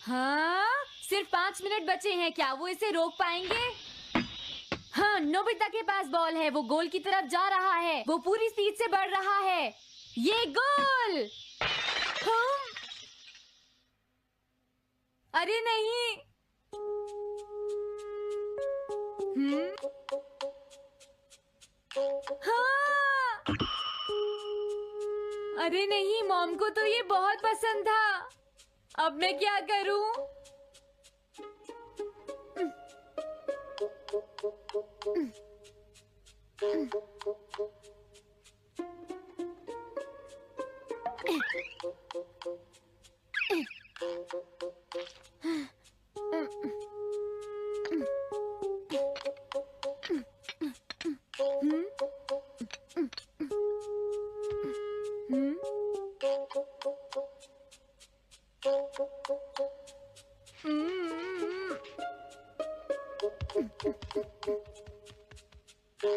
हाँ, सिर्फ 5 मिनट बचे हैं, क्या वो इसे रोक पाएंगे? हाँ, नोबिता के पास बॉल है, वो गोल की तरफ जा रहा है, वो पूरी स्पीड से बढ़ रहा है। ये गोल! हाँ? अरे नहीं! हाँ! अरे नहीं, मॉम को तो ये बहुत पसंद था। अब मैं क्या करूं?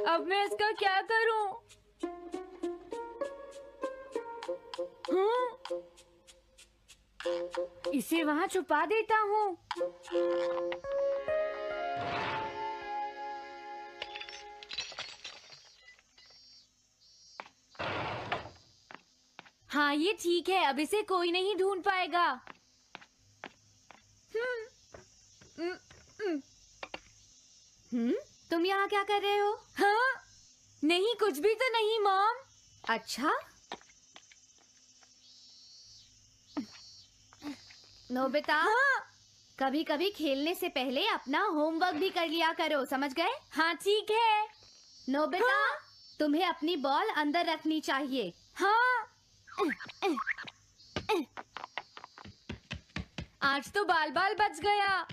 अब मैं इसका क्या करूं? इसे वहां छुपा देता हूँ। हाँ, ये ठीक है, अब इसे कोई नहीं ढूंढ पाएगा। तुम यहाँ क्या कर रहे हो? हाँ? नहीं, कुछ भी तो नहीं मॉम। अच्छा, नोबिता, हाँ? कभी कभी खेलने से पहले अपना होमवर्क भी कर लिया करो, समझ गए? हाँ ठीक है। नोबिता, हाँ? तुम्हें अपनी बॉल अंदर रखनी चाहिए। हाँ। आज तो बाल बाल बच गया।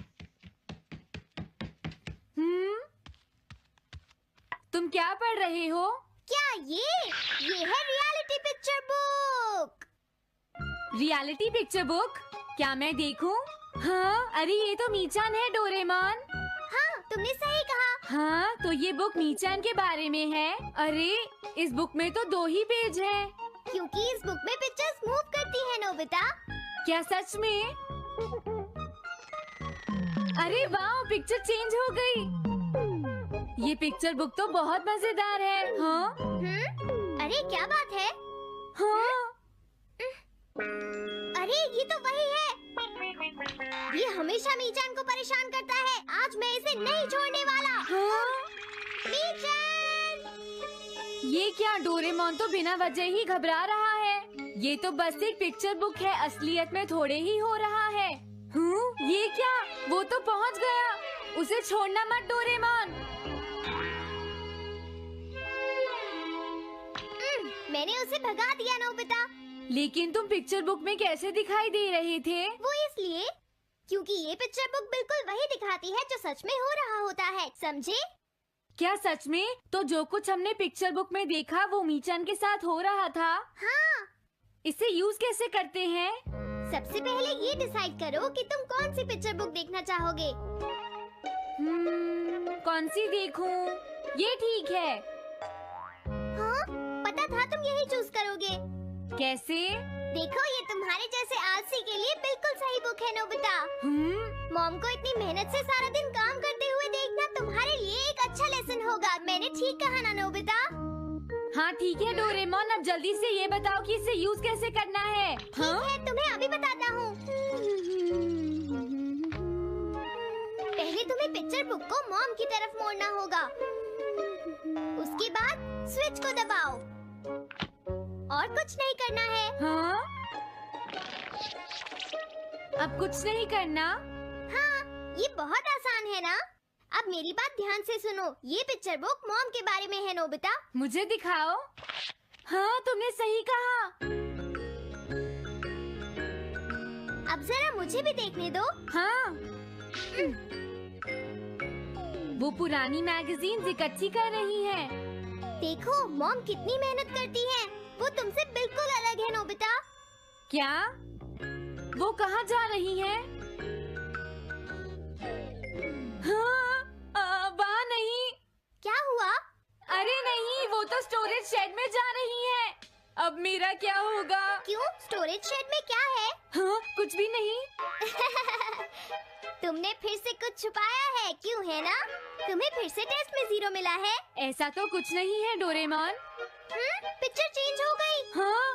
तुम क्या पढ़ रहे हो? क्या ये है reality picture book. Reality picture book? क्या मैं देखूं? हाँ, अरे ये तो मीचान है, डोरेमोन। हाँ, तुमने सही कहा। हाँ, तो ये बुक मीचान के बारे में है। अरे, इस बुक में तो 2 ही पेज हैं। क्योंकि इस बुक में पिक्चर्स मूव करती हैं, नोबिता। क्या सच में? अरे वाह, पिक्चर चेंज हो गई। ये पिक्चर बुक तो बहुत मजेदार है। हाँ? अरे क्या बात है? हाँ? अरे ये तो वही है। ये हमेशा मीचान को परेशान करता है। आज मैं इसे नहीं छोड़ने वाला। हाँ? मीचान! ये क्या, डोरेमोन तो बिना वजह ही घबरा रहा है। ये तो बस एक पिक्चर बुक है, असलियत में थोड़े ही हो रहा है। ये क्या, वो तो पहुंच गया। उसे छोड़ना मत डोरेमोन। मैंने उसे भगा दिया, नोबिता। लेकिन तुम पिक्चर बुक में कैसे दिखाई दे रहे थे? वो इसलिए क्योंकि ये पिक्चर बुक बिल्कुल वही दिखाती है जो सच में हो रहा होता है, समझे? क्या सच में? तो जो कुछ हमने पिक्चर बुक में देखा वो मीचान के साथ हो रहा था? हाँ। इसे यूज कैसे करते हैं? सबसे पहले ये डिसाइड करो कि तुम कौन सी पिक्चर बुक देखना चाहोगे। कौन सी देखूं? ये ठीक है। हाँ, पता था तुम यही चूज करोगे। कैसे? देखो, ये तुम्हारे जैसे आलसी के लिए बिल्कुल सही बुक है, नोबिता। मॉम को इतनी मेहनत से सारा दिन काम करते हुए देखना तुम्हारे लिए एक अच्छा लेसन होगा। मैंने ठीक कहा ना, नोबिता? हाँ ठीक है डोरेमोन, अब जल्दी से ये बताओ कि इसे यूज कैसे करना है। ठीक है, तुम्हें अभी बताता हूँ। पहले तुम्हें पिक्चर बुक को मॉम की तरफ मोड़ना होगा। उसके बाद स्विच को दबाओ और कुछ नहीं करना है। हाँ? अब कुछ नहीं करना? हाँ, ये बहुत आसान है ना? अब मेरी बात ध्यान से सुनो। ये पिक्चर बुक मॉम के बारे में है, नोबिता। मुझे दिखाओ। हाँ, तुमने सही कहा। अब जरा मुझे भी देखने दो। हाँ। वो पुरानी मैगजीन्स इकट्ठी कर रही है। देखो, मॉम कितनी मेहनत करती है। वो तुमसे बिल्कुल अलग है, नोबिता। क्या? वो कहाँ जा रही है? हाँ, वहाँ नहीं। क्या हुआ? अरे नहीं, वो तो स्टोरेज शेड में जा रही है। अब मेरा क्या होगा? क्यों? स्टोरेज शेड में क्या है? हाँ, कुछ भी नहीं। तुमने फिर से कुछ छुपाया है, क्यों है ना? तुम्हें फिर से टेस्ट में 0 मिला है। ऐसा तो कुछ नहीं है डोरेमोन। पिक्चर चेंज हो गई। हाँ?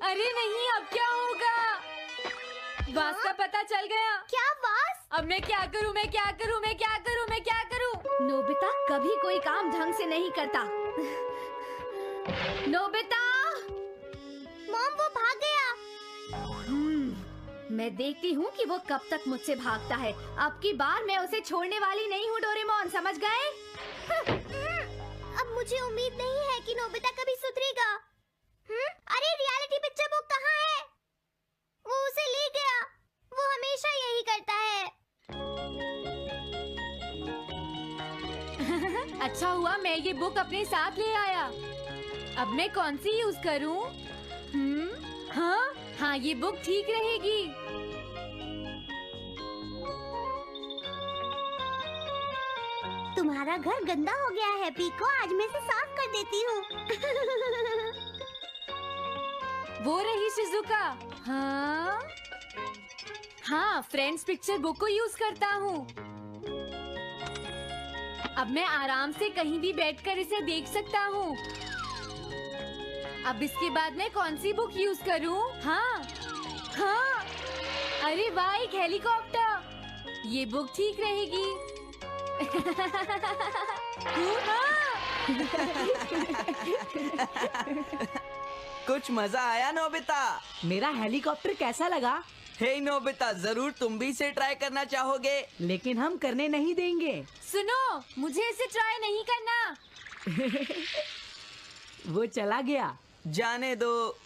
अरे नहीं, अब क्या होगा? वास का पता चल गया। क्या वास? अब मैं क्या करूँ? मैं क्या करूँ? मैं क्या करूँ? मैं क्या करूँ? नोबिता कभी कोई काम ढंग से नहीं करता। नोबिता! मॉम, वो भाग गया। मैं देखती हूँ कि वो कब तक मुझसे भागता है। अब की बार मैं उसे छोड़ने वाली नहीं हूँ डोरेमोन, समझ गए? अब मुझे उम्मीद नहीं है कि नोबिता कभी सुधरेगा। अरे रियलिटी पिक्चर बुक कहाँ है? वो उसे ले गया। वो हमेशा यही करता है। अच्छा हुआ मैं ये बुक अपने साथ ले आया। अब मैं कौन सी यूज करूँ? हाँ हाँ, ये बुक ठीक रहेगी। तुम्हारा घर गंदा हो गया है पीको, आज मैं इसे साफ कर देती हूँ। वो रही शिजुका। हाँ हाँ, फ्रेंड्स पिक्चर बुक को यूज करता हूँ। अब मैं आराम से कहीं भी बैठकर इसे देख सकता हूँ। अब इसके बाद मैं कौन सी बुक यूज करूँ? हाँ हाँ, अरे वाह, एक हेलीकॉप्टर। ये बुक ठीक रहेगी। कुछ मजा आया नोबिता? मेरा हेलीकॉप्टर कैसा लगा? हे नोबिता, जरूर तुम भी इसे ट्राई करना चाहोगे। लेकिन हम करने नहीं देंगे। सुनो, मुझे इसे ट्राई नहीं करना। वो चला गया। जाने दो।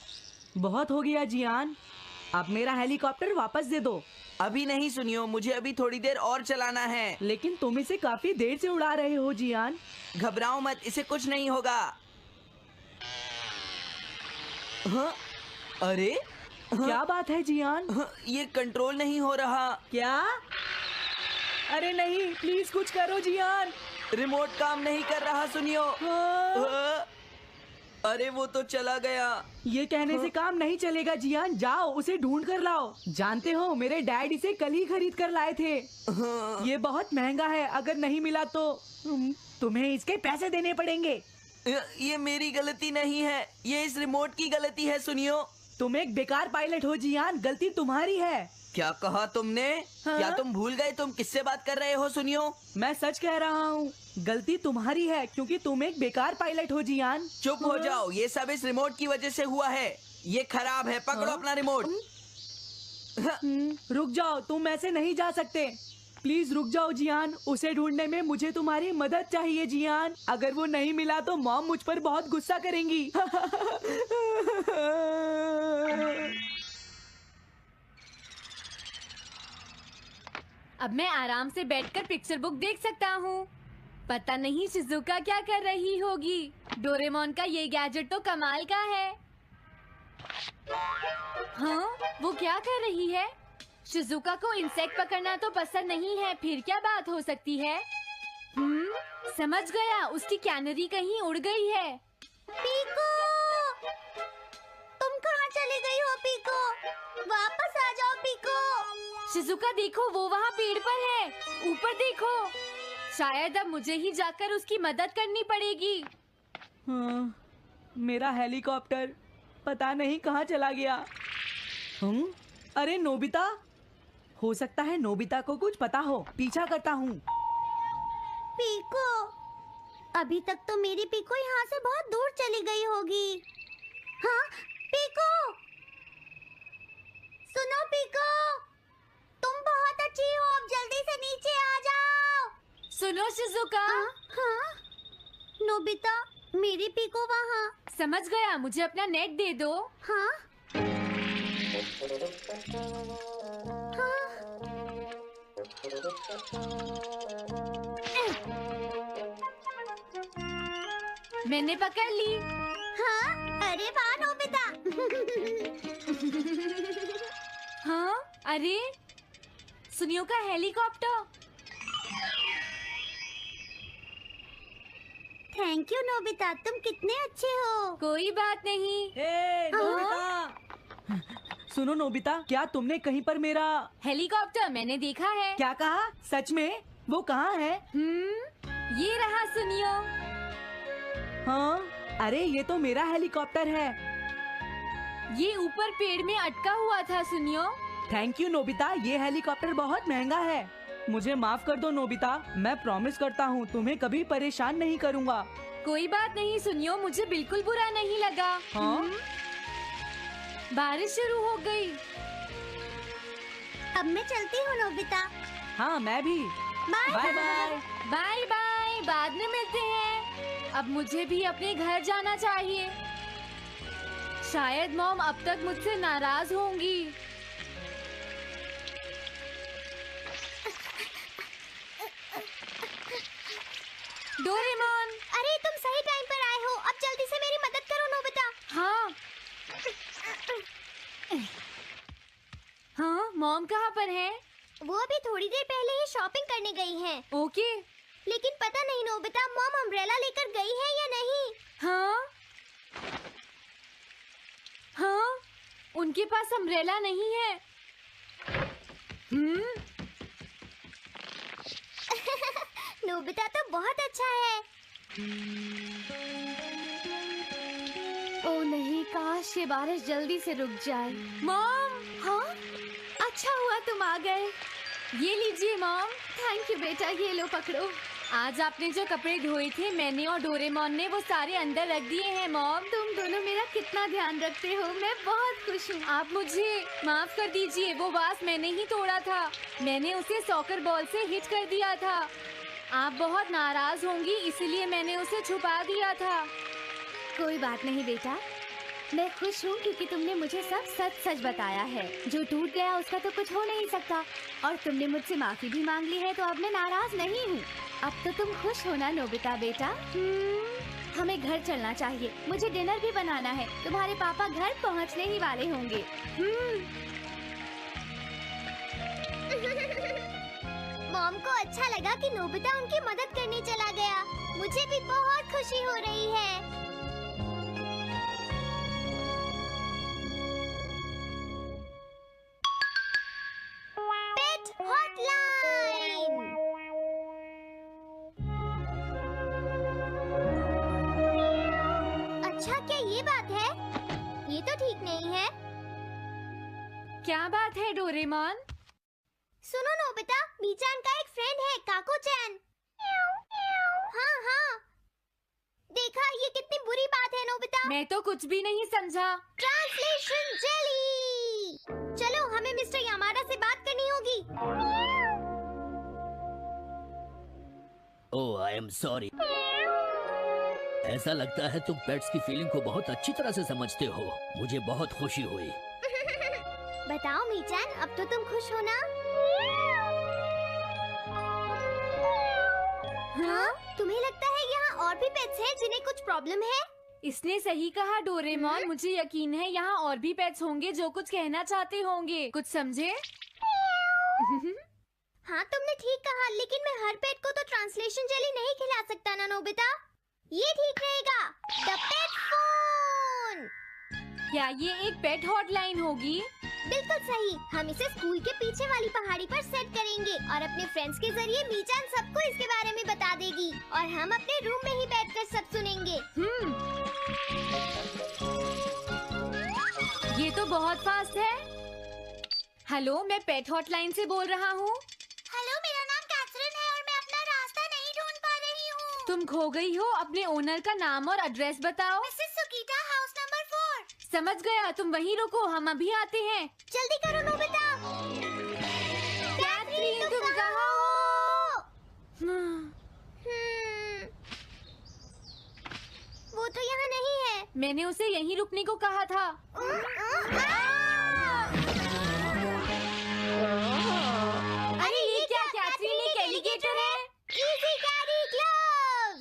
बहुत हो गया जियान, अब मेरा हेलीकॉप्टर वापस दे दो। अभी नहीं सुनियो, मुझे अभी थोड़ी देर और चलाना है। लेकिन तुम इसे काफी देर से उड़ा रहे हो जियान। घबराओ मत, इसे कुछ नहीं होगा। हाँ? अरे क्या बात है जियान? हाँ, ये कंट्रोल नहीं हो रहा। क्या? अरे नहीं, प्लीज कुछ करो जियान। रिमोट काम नहीं कर रहा, सुनियो। हाँ? अरे वो तो चला गया। ये कहने से काम नहीं चलेगा जियान, जाओ उसे ढूंढ कर लाओ। जानते हो, मेरे डैड इसे कल ही खरीद कर लाए थे। ये बहुत महंगा है, अगर नहीं मिला तो तुम्हें इसके पैसे देने पड़ेंगे। ये मेरी गलती नहीं है, ये इस रिमोट की गलती है, सुनियो। तुम एक बेकार पायलट हो जियान, गलती तुम्हारी है। क्या कहा तुमने? हाँ? क्या तुम भूल गए तुम किससे बात कर रहे हो? सुनियो, मैं सच कह रहा हूँ, गलती तुम्हारी है क्योंकि तुम एक बेकार पायलट हो जियान। चुप हो जाओ, ये सब इस रिमोट की वजह से हुआ है। ये खराब है, पकड़ो अपना रिमोट। रुक जाओ, तुम ऐसे नहीं जा सकते। प्लीज रुक जाओ जियान, उसे ढूंढने में मुझे तुम्हारी मदद चाहिए जियान। अगर वो नहीं मिला तो मॉम मुझ पर बहुत गुस्सा करेंगी। अब मैं आराम से बैठकर पिक्चर बुक देख सकता हूँ। पता नहीं शिजुका क्या कर रही होगी। डोरेमोन का ये गैजेट तो कमाल का है। हाँ, वो क्या कर रही है? शिजुका को इंसेक्ट पकड़ना तो पसंद नहीं है, फिर क्या बात हो सकती है? समझ गया, उसकी कैनरी कहीं उड़ गई है। पीको, तुम कहाँ चली गई हो पीको? वापस आ जाओ पीको। शिजुका देखो, वो वहाँ पेड़ पर है। ऊपर देखो। शायद अब मुझे ही जाकर उसकी मदद करनी पड़ेगी। हाँ, मेरा हेलीकॉप्टर पता नहीं कहाँ चला गया। अरे नोबिता, हो सकता है नोबिता को कुछ पता हो, पीछा करता हूँ। पीको, अभी तक तो मेरी पीको यहाँ से बहुत दूर चली गई होगी। हाँ, पीको, सुनो पीको, तुम बहुत अच्छी हो, अब जल्दी से नीचे आ जाओ। सुनो शिजुका। हाँ, नोबिता, मेरी पीको वहाँ। समझ गया, मुझे अपना नेट दे दो। हाँ, मैंने पकड़ ली। हाँ, अरे वाह नोबिता। हाँ, अरे सुनियो का हेलीकॉप्टर। थैंक यू नोबिता, तुम कितने अच्छे हो। कोई बात नहीं। हे नोबिता, सुनो नोबिता, क्या तुमने कहीं पर मेरा हेलीकॉप्टर मैंने देखा है। क्या कहा? सच में? वो कहाँ है? ये रहा सुनियो। हाँ, अरे ये तो मेरा हेलीकॉप्टर है। ये ऊपर पेड़ में अटका हुआ था सुनियो। थैंक यू नोबिता, ये हेलीकॉप्टर बहुत महंगा है। मुझे माफ कर दो नोबिता, मैं प्रॉमिस करता हूँ तुम्हें कभी परेशान नहीं करूँगा। कोई बात नहीं सुनियो, मुझे बिल्कुल बुरा नहीं लगा। हाँ? बारिश शुरू हो गई। अब मैं चलती हूँ नोबिता। हाँ, मैं भी। Bye bye bye. Bye bye, बाद में मिलते हैं। अब मुझे भी अपने घर जाना चाहिए। शायद मॉम अब तक मुझसे नाराज होंगी। डोरेमोन। अरे तुम सही टाइम पर आए हो, अब जल्दी से मेरी मदद करो नोबिता। हाँ हाँ, मॉम कहाँ पर है? वो अभी थोड़ी देर पहले ही शॉपिंग करने गई हैं। ओके। लेकिन पता नहीं नोबिता, मॉम अम्ब्रेला लेकर गई है या नहीं। हाँ हाँ, उनके पास अम्ब्रेला नहीं है। नोबिता तो बहुत अच्छा है। ओ नहीं, काश ये बारिश जल्दी से रुक जाए। मॉम, हाँ, अच्छा हुआ तुम आ गए। ये लीजिए मॉम। थैंक यू बेटा, ये लो पकड़ो। आज आपने जो कपड़े धोए थे, मैंने और डोरेमोन ने वो सारे अंदर रख दिए हैं मॉम। तुम दोनों मेरा कितना ध्यान रखते हो, मैं बहुत खुश हूँ। आप मुझे माफ कर दीजिए, वो वास मैंने ही तोड़ा था। मैंने उसे सॉकर बॉल से हिट कर दिया था। आप बहुत नाराज होंगी, इसलिए मैंने उसे छुपा दिया था। कोई बात नहीं बेटा, मैं खुश हूँ क्योंकि तुमने मुझे सब सच सच बताया है। जो टूट गया उसका तो कुछ हो नहीं सकता, और तुमने मुझसे माफी भी मांग ली है, तो अब मैं नाराज नहीं हूँ। अब तो तुम खुश हो ना नोबिता बेटा? हमें घर चलना चाहिए, मुझे डिनर भी बनाना है। तुम्हारे पापा घर पहुँचने ही वाले होंगे। मॉम को अच्छा लगा कि नोबिता उनकी मदद करने चला गया। मुझे भी बहुत खुशी हो रही है। पेट हॉटलाइन। अच्छा, क्या ये बात है? ये तो ठीक नहीं है। क्या बात है डोरेमोन? सुनो नोबिता, मीचान का एक फ्रेंड है, काको-चैन। हाँ हाँ, देखा, ये कितनी बुरी बात है नोबिता। मैं तो कुछ भी नहीं समझा। Translation jelly. चलो, हमें मिस्टर यामाडा से बात करनी होगी। ओह, आई एम सॉरी। ऐसा लगता है तुम पेट्स की फीलिंग को बहुत अच्छी तरह से समझते हो। मुझे बहुत खुशी हुई। बताओ मीचान, अब तो तुम खुश हो ना? हाँ? तुम्हें लगता है यहाँ और भी पेट्स हैं जिन्हें कुछ प्रॉब्लम है? इसने सही कहा डोरेमोन। मुझे यकीन है यहाँ और भी पेट्स होंगे जो कुछ कहना चाहते होंगे। कुछ समझे? हाँ, तुमने ठीक कहा, लेकिन मैं हर पेट को तो ट्रांसलेशन जेली नहीं खिला सकता ना नोबिता। ये ठीक रहेगा। The pet phone. क्या ये एक पेट हॉटलाइन होगी? बिल्कुल सही। हम इसे स्कूल के पीछे वाली पहाड़ी पर सेट करेंगे और अपने फ्रेंड्स के जरिए मीचान सबको इसके बारे में बता देगी और हम अपने रूम में ही बैठकर सब सुनेंगे। ये तो बहुत फास्ट है। हेलो, मैं पेट हॉटलाइन से बोल रहा हूँ। हेलो, मेरा नाम कैथरीन है और मैं अपना रास्ता नहीं ढूंढ पा रही हूँ। तुम खो गई हो, अपने ओनर का नाम और एड्रेस बताओ। Mrs Sukita, house number 4। समझ गया, तुम वहीं रुको, हम अभी आते हैं। जल्दी करो नोबिता। कैथरीन, तुम कहाँ हो? वो तो यहाँ नहीं है। मैंने उसे यहीं रुकने को कहा था। अरे ये क्या कैथरीन, एक एलिगेटर है। Easy carry gloves.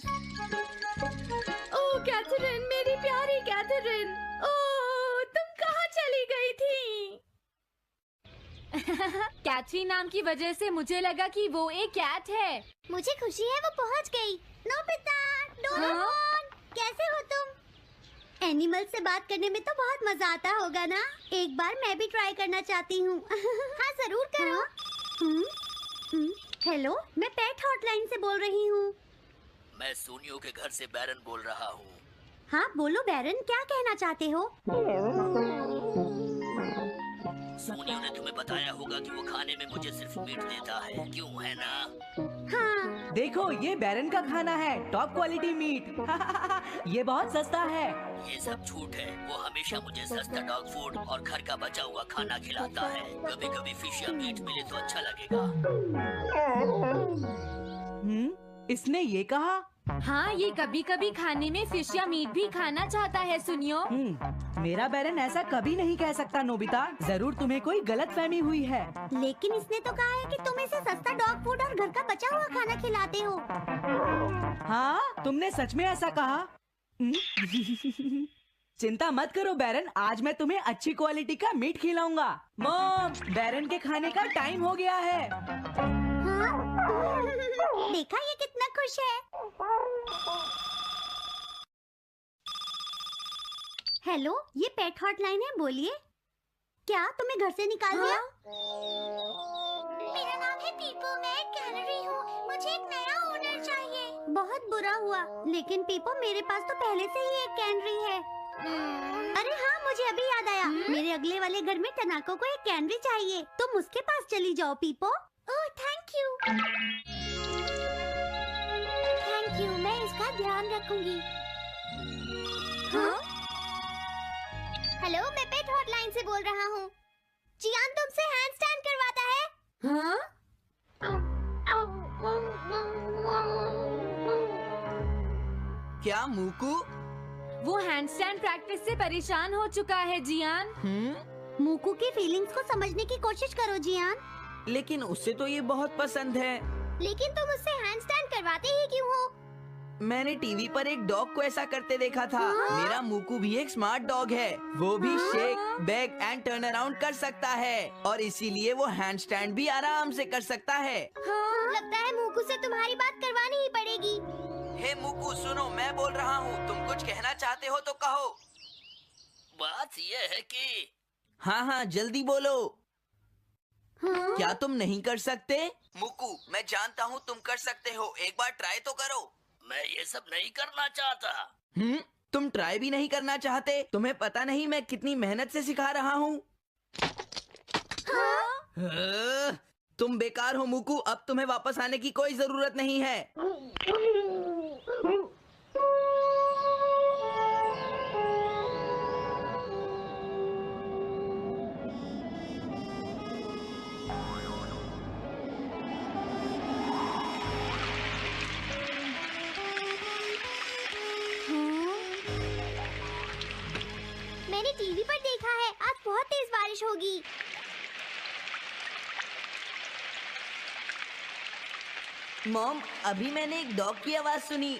Oh Catherine, मेरी प्यारी कैथरीन, ओह तुम कहाँ चली गई थी? कैथरीन नाम की वजह से मुझे लगा कि वो एक कैट है। मुझे खुशी है वो पहुँच गई। नोबिता, डोरेमोन, कैसे हो तुम? एनिमल से बात करने में तो बहुत मजा आता होगा ना? एक बार मैं भी ट्राई करना चाहती हूँ। हाँ जरूर करो। हेलो, मैं पेट हॉटलाइन से बोल रही हूँ। मैं सोनियो के घर से बैरन बोल रहा हूँ। हाँ बोलो बैरन, क्या कहना चाहते हो? सोनियो ने तुम्हें बताया होगा कि वो खाने में मुझे सिर्फ मीट देता है, क्यों है ना? हाँ, देखो ये बैरन का खाना है, टॉप क्वालिटी मीट। ये बहुत सस्ता है। ये सब झूठ है। वो हमेशा मुझे सस्ता डॉग फूड और घर का बचा हुआ खाना खिलाता है। कभी कभी फिश या मीट मिले तो अच्छा लगेगा। इसने ये कहा? हाँ, ये कभी कभी खाने में फिश या मीट भी खाना चाहता है सुनियो। मेरा बैरन ऐसा कभी नहीं कह सकता नोबिता। जरूर तुम्हें कोई गलतफहमी हुई है। लेकिन इसने तो कहा है कि तुम इसे सस्ता डॉग फूड और घर का बचा हुआ खाना खिलाते हो। हाँ, तुमने सच में ऐसा कहा? चिंता मत करो बैरन, आज मैं तुम्हें अच्छी क्वालिटी का मीट खिलाऊंगा। मॉम, बैरन के खाने का टाइम हो गया है। हाँ? देखा ये कितना खुश है। हेलो, ये पेट हॉटलाइन है, बोलिए। क्या तुम्हें घर से निकाल दिया? मेरा नाम है पीपो, मैं एक कैनरी हूँ। मुझे एक नया ओनर चाहिए। बहुत बुरा हुआ, लेकिन पीपो मेरे पास तो पहले से ही एक कैनरी है। अरे हाँ, मुझे अभी याद आया। मेरे अगले वाले घर में टनाको को एक कैनरी चाहिए। तुम उसके पास चली जाओ Pipo. Oh thank you. Thank you, मैं इसका ध्यान रखूंगी। हाँ? हेलो, मैं पेट हॉटलाइन से बोल रहा हूँ। जियान तुमसे हैंडस्टैंड करवाता है। हाँ? क्या मूकू? वो हैंडस्टैंड प्रैक्टिस से परेशान हो चुका है जियान। मूकू की फीलिंग्स को समझने की कोशिश करो जियान। लेकिन उसे तो ये बहुत पसंद है। लेकिन तुम उससे हैंडस्टैंड करवाते ही क्यों हो? मैंने टीवी पर एक डॉग को ऐसा करते देखा था। मेरा मूकू भी एक स्मार्ट डॉग है। वो भी shake, bag and turn around कर सकता है और इसीलिए वो हैंडस्टैंड भी आराम से कर सकता है। लगता है मूकू से तुम्हारी बात करवानी ही पड़ेगी। हे मूकू सुनो, मैं बोल रहा हूँ, तुम कुछ कहना चाहते हो तो कहो। बात ये है कि हाँ हाँ जल्दी बोलो। क्या तुम नहीं कर सकते? मूकू, मैं जानता हूँ तुम कर सकते हो, एक बार ट्राई तो करो। मैं ये सब नहीं करना चाहता। तुम ट्राई भी नहीं करना चाहते? तुम्हें पता नहीं मैं कितनी मेहनत से सिखा रहा हूँ। तुम बेकार हो मूकू, अब तुम्हें वापस आने की कोई जरूरत नहीं है। मैंने टीवी पर देखा है, आज बहुत तेज बारिश होगी। मॉम, अभी मैंने एक डॉग की आवाज सुनी।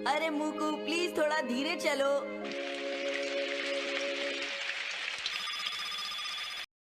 अरे मूकू प्लीज थोड़ा धीरे चलो।